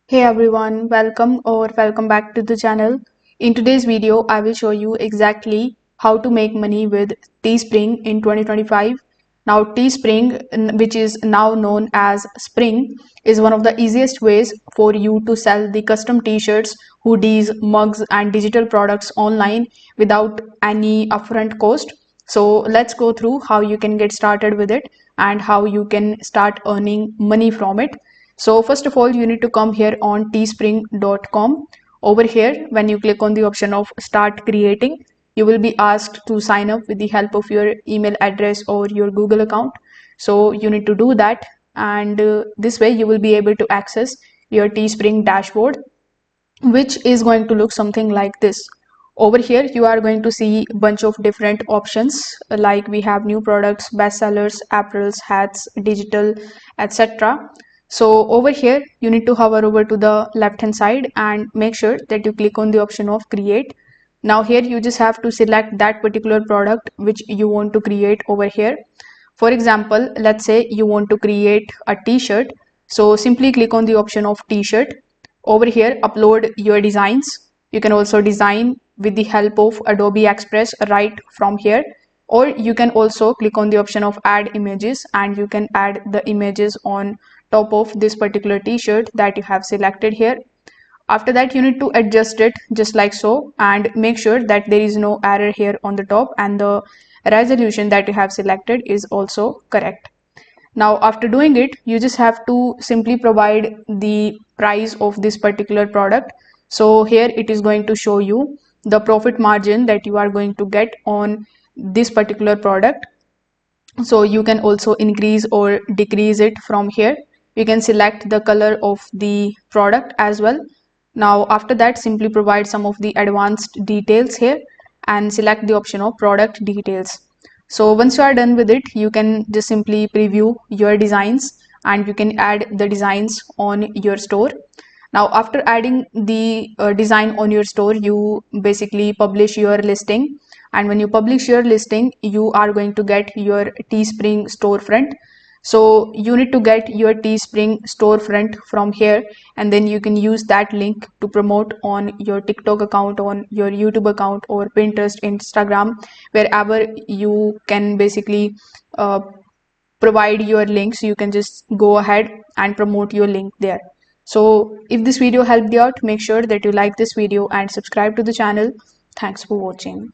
Hey everyone, welcome back to the channel. In today's video, I will show you exactly how to make money with Teespring in 2025. Now, Teespring, which is now known as Spring, is one of the easiest ways for you to sell the custom t-shirts, hoodies, mugs, and digital products online without any upfront cost. So let's go through how you can get started with it and how you can start earning money from it. So first of all, you need to come here on teespring.com. Over here, when you click on the option of start creating, you will be asked to sign up with the help of your email address or your Google account. So you need to do that, and this way you will be able to access your Teespring dashboard, which is going to look something like this. Over here you are going to see a bunch of different options, like we have new products, bestsellers, apparels, hats, digital, etc. So over here you need to hover over to the left hand side and make sure that you click on the option of create. Now here you just have to select that particular product which you want to create over here. For example, let's say you want to create a t-shirt, so simply click on the option of t-shirt. Over here, upload your designs. You can also design with the help of Adobe Express right from here, or you can also click on the option of add images and you can add the images on top of this particular t-shirt that you have selected here. After that, you need to adjust it just like so and make sure that there is no error here on the top and the resolution that you have selected is also correct. Now, after doing it, you just have to simply provide the price of this particular product. So here it is going to show you the profit margin that you are going to get on this particular product. So you can also increase or decrease it from here. You can select the color of the product as well. Now after that, simply provide some of the advanced details here and select the option of product details. So once you are done with it, you can just simply preview your designs and you can add the designs on your store. Now after adding the design on your store, you basically publish your listing, and when you publish your listing, you are going to get your Teespring storefront. So you need to get your Teespring storefront from here, and then you can use that link to promote on your TikTok account, on your YouTube account, or Pinterest, Instagram, wherever you can basically provide your links. You can just go ahead and promote your link there. So if this video helped you out, make sure that you like this video and subscribe to the channel. Thanks for watching.